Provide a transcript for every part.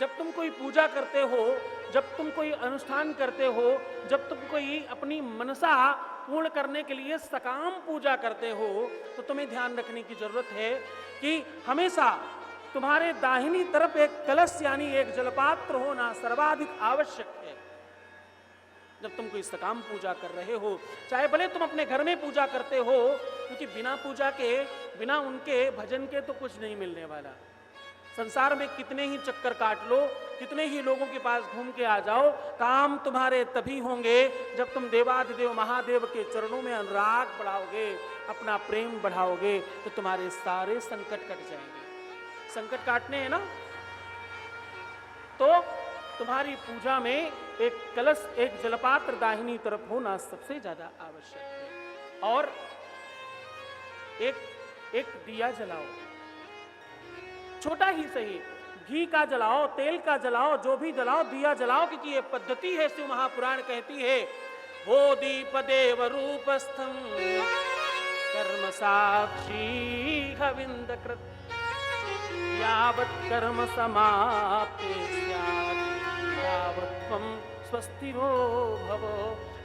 जब तुम कोई पूजा करते हो, जब तुम कोई अनुष्ठान करते हो, जब तुम कोई अपनी मनसा पूर्ण करने के लिए सकाम पूजा करते हो, तो तुम्हें ध्यान रखने की जरूरत है कि हमेशा तुम्हारे दाहिनी तरफ एक कलश यानी एक जलपात्र होना सर्वाधिक आवश्यक है। जब तुम कोई सकाम पूजा कर रहे हो, चाहे भले तुम अपने घर में पूजा करते हो, क्योंकि बिना पूजा के, बिना उनके भजन के तो कुछ नहीं मिलने वाला। संसार में कितने ही चक्कर काट लो, कितने ही लोगों के पास घूम के आ जाओ, काम तुम्हारे तभी होंगे जब तुम देवाधिदेव महादेव के चरणों में अनुराग बढ़ाओगे, अपना प्रेम बढ़ाओगे, तो तुम्हारे सारे संकट कट जाएंगे। संकट काटने हैं ना, तो तुम्हारी पूजा में एक कलश, एक जलपात्र दाहिनी तरफ होना सबसे ज्यादा आवश्यक है। और एक दिया जलाओ, छोटा ही सही, घी का जलाओ, तेल का जलाओ, जो भी जलाओ, दिया जलाओ, क्योंकि ये पद्धति है। शिव महापुराण कहती है, वो दीप देव रूपस्थम कर्म साक्षी हविंद कृत यावत् कर्म समाप्ते स्यात् यावत् त्वं स्वस्तिरो भव।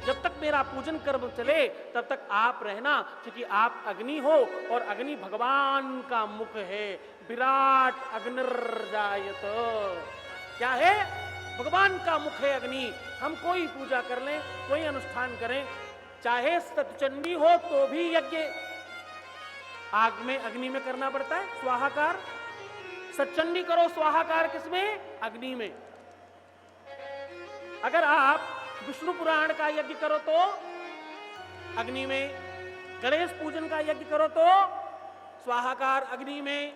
जब तक मेरा पूजन कर्म चले तब तक आप रहना, क्योंकि आप अग्नि हो और अग्नि भगवान का मुख है। विराट अग्निर्जायत, क्या है? भगवान का मुख है अग्नि। हम कोई पूजा कर लें, कोई अनुष्ठान करें, चाहे सतचंडी हो तो भी यज्ञ आग में, अग्नि में करना पड़ता है, स्वाहाकार। सतचंडी करो, स्वाहाकार किसमें? अग्नि में। अगर आप विष्णु पुराण का यज्ञ करो तो अग्नि में, गणेश पूजन का यज्ञ करो तो स्वाहाकार अग्नि में,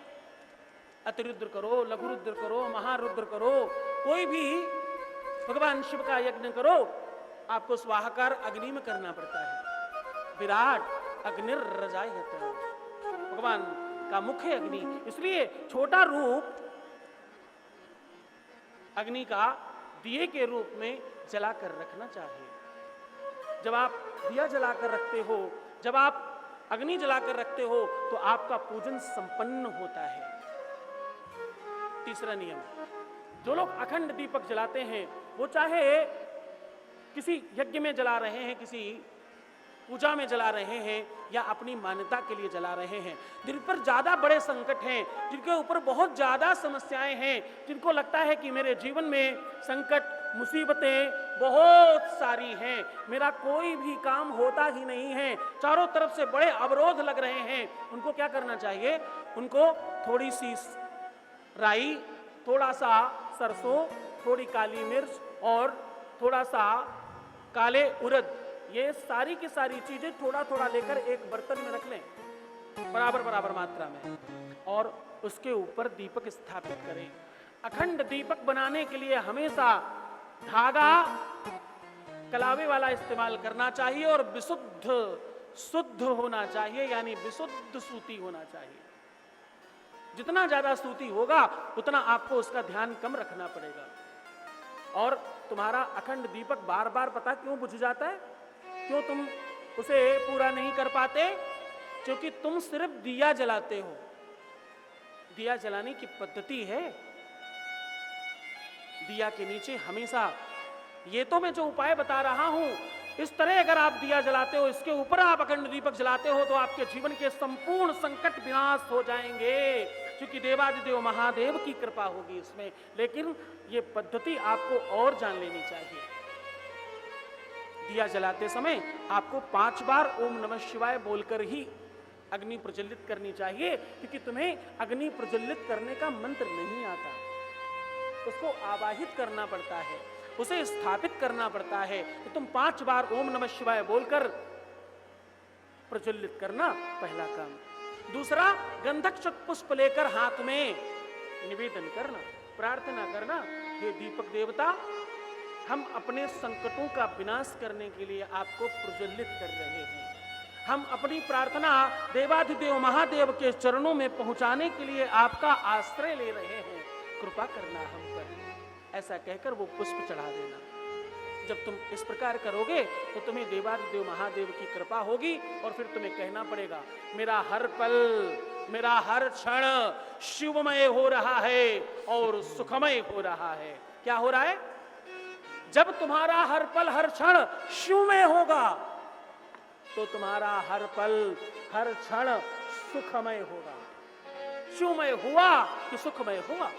अतिरुद्र करो, लघुरुद्र करो, महारुद्र करो, कोई भी भगवान शिव का यज्ञ करो, आपको स्वाहाकार अग्नि में करना पड़ता है। विराट अग्निर्जायत, भगवान का मुख है अग्नि। इसलिए छोटा रूप अग्नि का दिए के रूप में जलाकर रखना चाहिए। जब आप दिया जलाकर रखते हो, जब आप अग्नि जलाकर रखते हो, तो आपका पूजन संपन्न होता है। तीसरा नियम, जो लोग अखंड दीपक जलाते हैं, वो चाहे किसी यज्ञ में जला रहे हैं, किसी पूजा में जला रहे हैं, या अपनी मान्यता के लिए जला रहे हैं, जिन पर ज्यादा बड़े संकट हैं, जिनके ऊपर बहुत ज्यादा समस्याएं हैं, जिनको लगता है कि मेरे जीवन में संकट, मुसीबतें बहुत सारी हैं, मेरा कोई भी काम होता ही नहीं है, चारों तरफ से बड़े अवरोध लग रहे हैं, उनको क्या करना चाहिए? उनको थोड़ी सी राई, थोड़ा सा सरसों, थोड़ी काली मिर्च और थोड़ा सा काले उड़द, ये सारी की सारी चीजें थोड़ा थोड़ा लेकर एक बर्तन में रख लें, बराबर बराबर मात्रा में, और उसके ऊपर दीपक स्थापित करें। अखंड दीपक बनाने के लिए हमेशा धागा कलावे वाला इस्तेमाल करना चाहिए और विशुद्ध, शुद्ध होना चाहिए, यानी विशुद्ध सूती होना चाहिए। जितना ज्यादा सूती होगा उतना आपको उसका ध्यान कम रखना पड़ेगा। और तुम्हारा अखंड दीपक बार बार पता क्यों बुझ जाता है? क्यों तुम उसे पूरा नहीं कर पाते? क्योंकि तुम सिर्फ दिया जलाते हो। दिया जलाने की पद्धति है, दिया के नीचे हमेशा, ये तो मैं जो उपाय बता रहा हूं, इस तरह अगर आप दिया जलाते हो, इसके ऊपर आप अखंड दीपक जलाते हो, तो आपके जीवन के संपूर्ण संकट विनाश हो जाएंगे, क्योंकि देवाधिदेव महादेव की कृपा होगी इसमें। लेकिन ये पद्धति आपको और जान लेनी चाहिए। दिया जलाते समय आपको 5 बार ओम नमः शिवाय बोलकर ही अग्नि प्रज्वलित करनी चाहिए, क्योंकि तुम्हें अग्नि प्रज्वलित करने का मंत्र नहीं आता, उसको आवाहित करना पड़ता है, उसे स्थापित करना पड़ता है। तो तुम 5 बार ओम नमः शिवाय बोलकर प्रज्वलित करना पहला काम। दूसरा, गंधक पुष्प लेकर हाथ में निवेदन करना, प्रार्थना करना, हे दीपक देवता, हम अपने संकटों का विनाश करने के लिए आपको प्रज्वलित कर रहे हैं, हम अपनी प्रार्थना देवाधिदेव महादेव के चरणों में पहुंचाने के लिए आपका आश्रय ले रहे हैं, कृपा करना हम पर। ऐसा कहकर वो पुष्प चढ़ा देना। जब तुम इस प्रकार करोगे तो तुम्हें देवादिदेव महादेव की कृपा होगी और फिर तुम्हें कहना पड़ेगा मेरा हर पल, मेरा हर क्षण शिवमय हो रहा है और सुखमय हो रहा है। क्या हो रहा है? जब तुम्हारा हर पल हर क्षण शिवमय होगा तो तुम्हारा हर पल हर क्षण सुखमय होगा। शिवमय हुआ कि सुखमय हुआ।